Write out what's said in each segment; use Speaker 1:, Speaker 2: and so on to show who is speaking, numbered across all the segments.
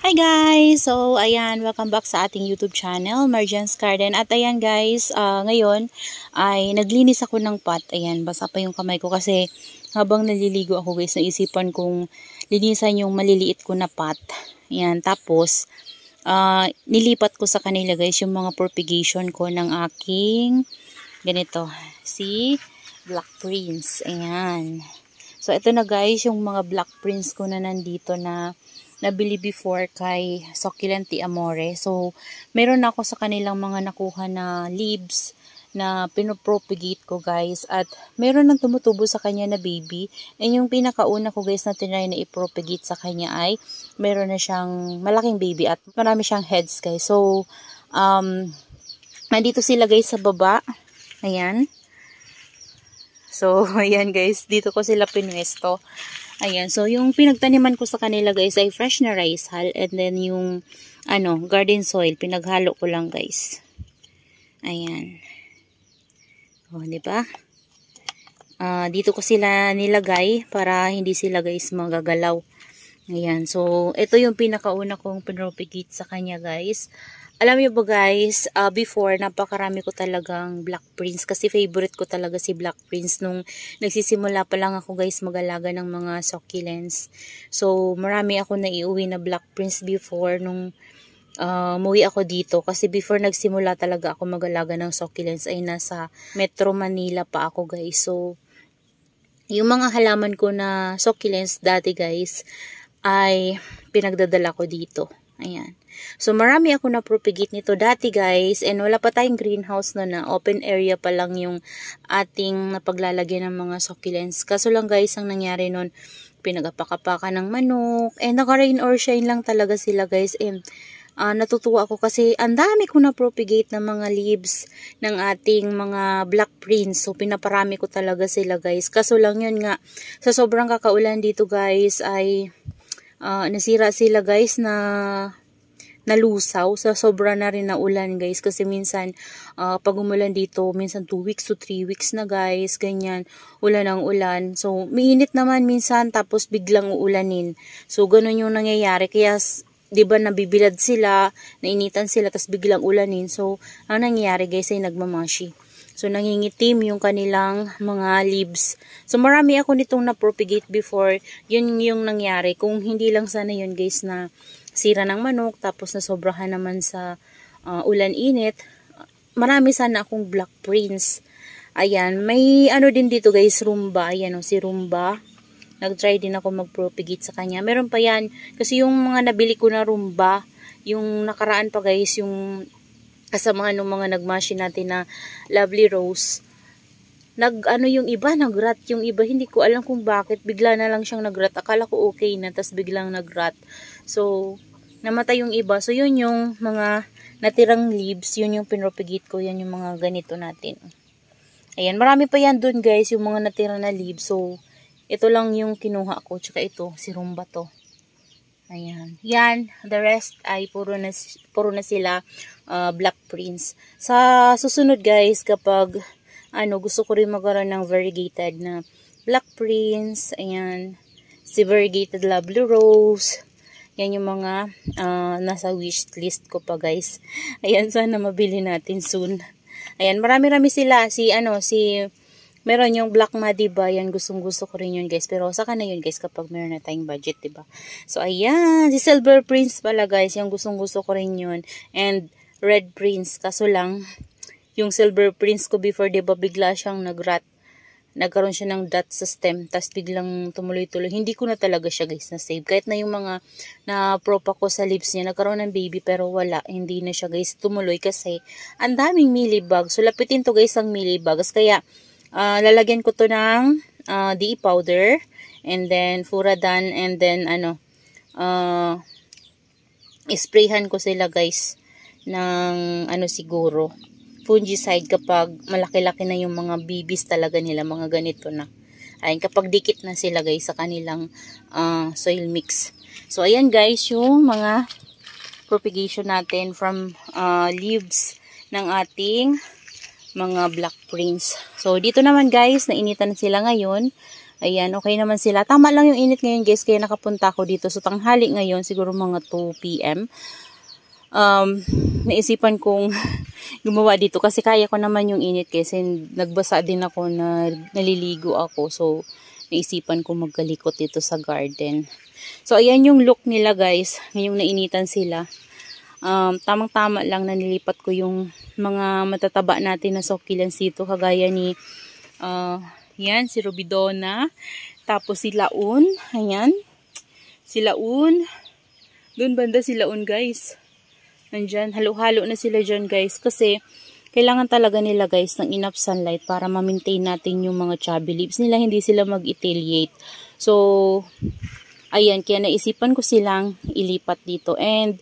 Speaker 1: Hi guys! So, ayan, welcome back sa ating YouTube channel, Marjan's Garden. At ayan guys, ngayon ay naglinis ako ng pot. Ayan, basa pa yung kamay ko kasi habang naliligo ako guys, naisipan kong linisan yung maliliit ko na pot. Ayan, tapos nilipat ko sa kanila guys yung mga propagation ko ng aking ganito, si Black Prince. Ayan. So, ito na guys, yung mga Black Prince ko na nandito na nabili before kay Succulent Amore. So, meron ako sa kanilang mga nakuha na leaves na pinopropagate ko guys. At meron nang tumutubo sa kanya na baby. And yung pinakauna ko guys na tinry na ipropagate sa kanya ay meron na siyang malaking baby at marami siyang heads guys. So, nandito sila guys sa baba. Ayan. So, ayan guys, dito ko sila pinwesto. Ayan, so yung pinagtaniman ko sa kanila guys ay fresh na rice hull and then yung garden soil, pinaghalo ko lang guys. Ayan. Oh, di ba? Dito ko sila nilagay para hindi sila guys magagalaw. Ayan, so ito yung pinakauna kong pinropagate sa kanya guys. Alam niyo ba guys, before napakarami ko talagang Black Prince kasi favorite ko talaga si Black Prince nung nagsisimula pa lang ako guys mag-alaga ng mga succulents. So marami ako naiuwi na Black Prince before nung umuwi ako dito kasi before nagsimula talaga ako mag-alaga ng succulents ay nasa Metro Manila pa ako guys. So yung mga halaman ko na succulents dati guys ay pinagdadala ko dito. Ayan. So, marami ako na-propagate nito dati guys. And wala pa tayong greenhouse na open area pa lang yung ating napaglalagyan ng mga succulents. Kaso lang guys, ang nangyari nun, pinagapakapaka ng manok. And naka-rain or shine lang talaga sila guys. And natutuwa ako kasi ang dami ko na-propagate ng mga leaves ng ating mga Black Prince. So, pinaparami ko talaga sila guys. Kaso lang yun nga, sa sobrang kakaulan dito guys ay nasira sila guys na nalusaw sa sobra na rin na ulan guys kasi minsan pag umulan dito minsan 2 weeks to 3 weeks na guys, ganyan, ulan ang ulan. So mainit naman minsan tapos biglang uulanin. So ganun yung nangyayari kaya 'di ba nabibilad sila, nainitan sila tapos biglang ulanin. So ang nangyayari guys ay nagmamashi. So, nangingitim yung kanilang mga leaves. So, marami ako nitong na-propagate before. Yun yung nangyari. Kung hindi lang sana yun guys na sira ng manok, tapos na sobrahan naman sa ulan-init, marami sana akong Black Prince. Ayan, may din dito guys, Rumba. Ayan o, si Rumba. Nag-try din ako mag-propagate sa kanya. Meron pa yan. Kasi yung mga nabili ko na Rumba, yung nakaraan pa guys, yung kasama nung mga nagmashi natin na Lovely Rose, yung iba nagrat, yung iba hindi ko alam kung bakit, bigla na lang siyang nagrat. Akala ko okay na, tas biglang nagrat. So, namatay yung iba. So, yun yung mga natirang leaves, yun yung pinropagate ko, yan yung mga ganito natin. Ayan, marami pa yan dun guys, yung mga natira na leaves. So, ito lang yung kinuha ko, tsaka ito, si Rumba to. Ayan. Yan, the rest ay puro na sila Black Prince. Sa susunod guys, kapag gusto ko rin magkaroon ng variegated na Black Prince, ayan, si variegated Lovely Rose, yan yung mga nasa wish list ko pa guys. Ayan, sana mabili natin soon. Ayan, marami-rami sila. Meron yung Black Madiba, yan gustong-gusto ko rin yun guys. Pero saka na yun guys kapag meron na tayong budget, diba? So ayan, si Silver Prince pala guys, yung gustong-gusto ko rin yun. And Red Prince, kaso lang, yung Silver Prince ko before, diba, bigla siyang nagrat. Nagkaroon siya ng dot sa stem, tas biglang tumuloy-tuloy. Hindi ko na talaga siya guys na-save. Kahit na yung mga na-propa ko sa leaves niya, nagkaroon ng baby pero wala. Hindi na siya guys tumuloy kasi ang daming mealybugs. So lapitin to guys ang mealybugs. Kaya lalagyan ko to ng DE powder and then Furadan and then isprayhan ko sila guys ng siguro fungicide kapag malaki-laki na yung mga babies talaga nila, mga ganito na. Ayun, kapag dikit na sila guys sa kanilang soil mix. So ayan guys yung mga propagation natin from leaves ng ating mga Black Prince. So, dito naman guys, nainitan sila ngayon. Ayan, okay naman sila. Tama lang yung init ngayon guys, kaya nakapunta ako dito. So tanghali ngayon, siguro mga 2 PM. Naisipan kong gumawa dito kasi kaya ko naman yung init kasi nagbasa din ako na naliligo ako. So naisipan kong magkalikot dito sa garden. So ayan yung look nila guys, ngayong nainitan sila. Tamang-tama lang na nilipat ko yung mga matataba natin na succulents dito, kagaya ni yan, si Rubidona, tapos si Laon, ayan, si Laon, doon banda si Laon guys, nandyan, halo-halo na sila dyan guys, kasi kailangan talaga nila guys ng enough sunlight para ma-maintain natin yung mga chubby leaves nila, hindi sila mag-etiolate. So ayan, kaya naisipan ko silang ilipat dito. And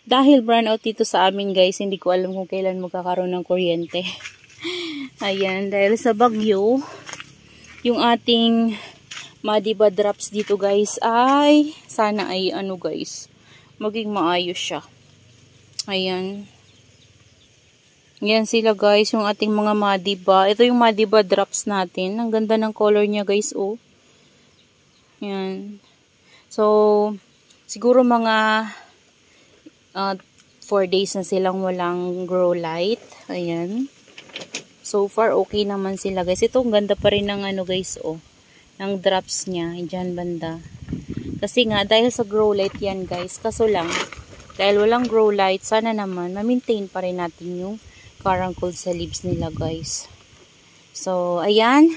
Speaker 1: dahil brownout dito sa amin guys, hindi ko alam kung kailan magkakaroon ng kuryente. Ayan, dahil sa bagyo, yung ating Madiba drops dito guys ay, sana ay ano guys, maging maayos siya. Ayan. Ayan sila guys, yung ating mga Madiba. Ito yung Madiba drops natin. Ang ganda ng color niya guys, oh. Ayan. So, siguro mga 4 days na silang walang grow light. Ayan. So far, okay naman sila guys. Ito, ang ganda pa rin ng ano guys, oh. Ng drops niya. Diyan banda. Kasi nga, dahil sa grow light yan guys. Kaso lang, dahil walang grow light, sana naman, ma-maintain pa rin natin yung caruncle sa leaves nila guys. So, ayan.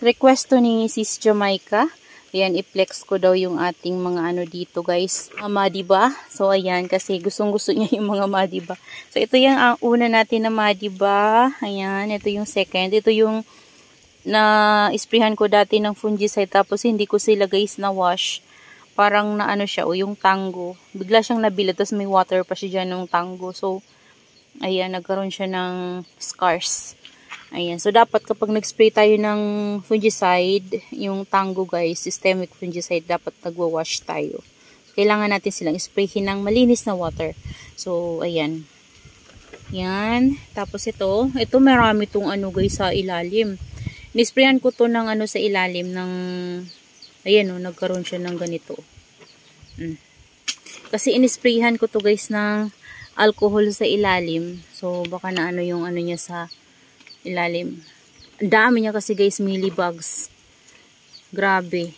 Speaker 1: Request to ni Sis Jamaica. Ayan, i-flex ko daw yung ating mga ano dito guys, Madiba. So ayan, kasi gustong-gusto niya yung mga Madiba. So ito yung ang una natin na Madiba. Ayan, ito yung second. Ito yung na-sprayhan ko dati ng fungicide, tapos hindi ko sila guys na-wash. Parang na ano siya, o yung tango. Bigla siyang nabila, tapos may water pa siya dyan ng tango. So ayan, nagkaroon siya ng scars. Ayan, so dapat kapag nag-spray tayo ng fungicide, yung tango guys, systemic fungicide, dapat nagwa-wash tayo. So, kailangan natin silang sprayhin ng malinis na water. So, ayan. Yan. Tapos ito marami tong ano guys sa ilalim. Nisprayan ko to ng ano sa ilalim ng, ayan o, nagkaroon siya ng ganito. Kasi inisprayhan ko to guys ng alcohol sa ilalim. So, baka na ano yung ano niya sa ilalim. Ang dami niya kasi guys, mealybugs. Grabe.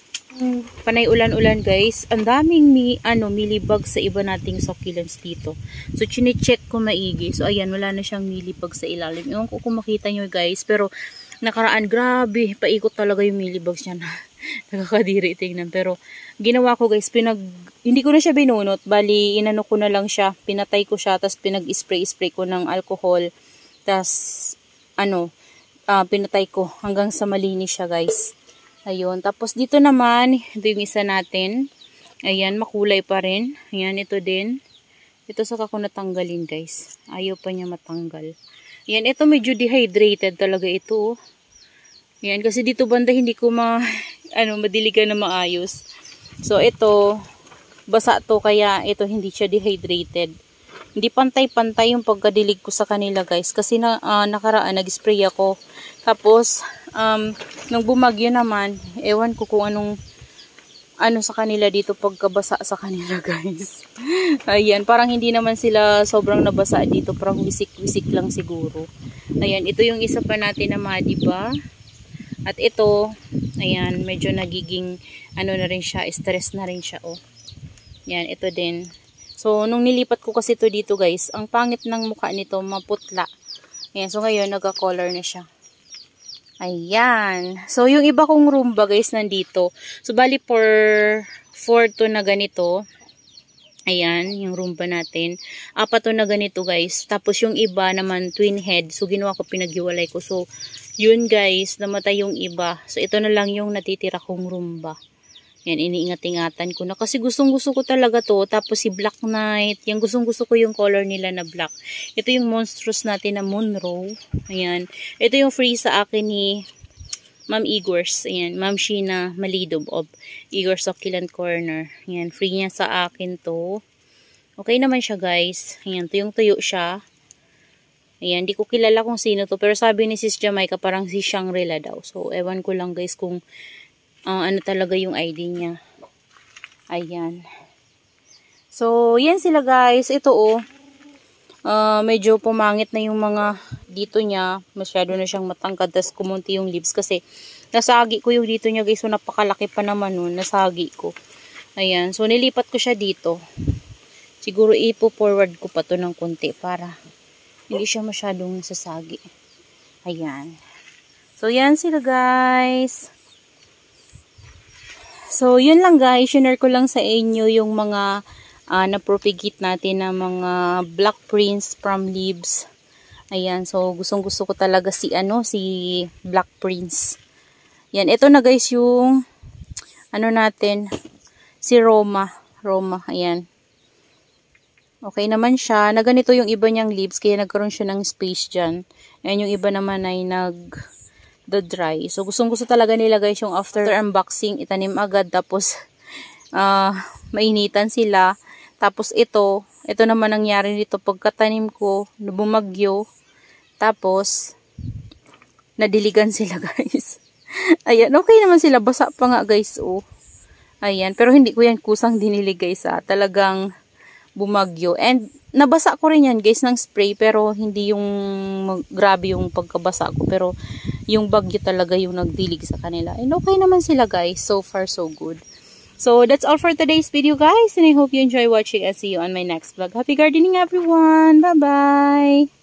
Speaker 1: Panay ulan-ulan guys. Ang daming mealybugs sa iba nating succulents dito. So, chine-check ko maigi. So, ayan, wala na siyang mealybugs sa ilalim. Ewan ko kung makita nyo guys. Pero, nakaraan, grabe. Paikot talaga yung mealybugs niya. Nakakadiri tingnan. Pero, ginawa ko guys, hindi ko na siya binunot. Bali, inano ko na lang siya. Pinatay ko siya. Tapos, pinag-spray ko ng alcohol. Tapos, pinatay ko hanggang sa malinis siya guys. Ayun, tapos dito naman, ito yung isa natin. Ayan, makulay pa rin. Ayan, ito din. Ito saka ko natanggalin guys. Ayaw pa niya matanggal. Ayan, ito medyo dehydrated talaga ito. Ayan, kasi dito banda hindi ko madiligan na maayos. So ito, basa to kaya ito hindi siya dehydrated. Hindi pantay-pantay yung pagkadilig ko sa kanila guys. Kasi nakaraan, nag-spray ako. Tapos, nung bumagyo naman, ewan ko kung anong sa kanila dito pagkabasa sa kanila guys. Ayan, parang hindi naman sila sobrang nabasa dito. Parang wisik-wisik lang siguro. Ayan, ito yung isa pa natin na Madiba. At ito, ayan, medyo nagiging, na rin siya, stress na rin siya, oh. Ayan, ito din. So, nung nilipat ko kasi ito dito guys, ang pangit ng mukha nito, maputla. Ayan, so ngayon, nagka-color na siya. Ayan. So, yung iba kong rumba guys, nandito. So, bali for 4 to na ganito. Ayan, yung rumba natin. 4 to na ganito guys. Tapos, yung iba naman, twin head. So, ginawa ko, pinaghiwalay ko. So, yun guys, namatay yung iba. So, ito na lang yung natitira kong rumba. Yan, iniingat-ingatan ko na. Kasi gustong-gusto ko talaga to. Tapos si Black Knight. Yan, gustong-gusto ko yung color nila na black. Ito yung monstrous natin na Monroe. Ayan. Ito yung free sa akin ni Ma'am Igors. Ayan. Ma'am Sheena Malidob of Igors Succulent Corner. Ayan. Free niya sa akin to. Okay naman siya guys. Ayan. Tuyong-tuyo siya. Ayan, di ko kilala kung sino to. Pero sabi ni Sis Jamaica, parang si Shangri-La daw. So, ewan ko lang guys kung ano talaga yung ID niya. Ayan. So, yan sila guys. Ito medyo pumangit na yung mga dito niya. Masyado na siyang matangkad. Tapos kumunti yung leaves kasi nasagi ko yung dito niya guys. So, napakalaki pa naman nun. Nasagi ko. Ayan. So, nilipat ko siya dito. Siguro ipo-forward ko pa to ng konti para hindi siya masyadong nasasagi. Ayan. So, yan sila guys. So, yun lang guys. Share ko lang sa inyo yung mga na-propagate natin na mga black prints from leaves. Ayan. So, gustong-gusto ko talaga si black prints. Yan. Ito na guys yung natin. Si Roma. Ayan. Okay naman siya. Na ganito yung iba niyang leaves. Kaya nagkaroon siya ng space dyan. Ayan yung iba naman ay nag-dry. So, gustong-gusto talaga nila guys yung after unboxing, itanim agad. Tapos, mainitan sila. Tapos, ito naman nangyari dito. Pagkatanim ko, bumagyo. Tapos, nadiligan sila guys. Ayan, okay naman sila. Basa pa nga guys, Ayan, pero hindi ko yan kusang dinilig guys, Talagang bumagyo. And nabasa ko rin yan guys ng spray, pero hindi yung grabe yung pagkabasa ko, pero yung bagyo talaga yung nagdilig sa kanila. And okay naman sila guys, so far so good. So that's all for today's video guys, and I hope you enjoy watching and see you on my next vlog. Happy gardening everyone! Bye bye!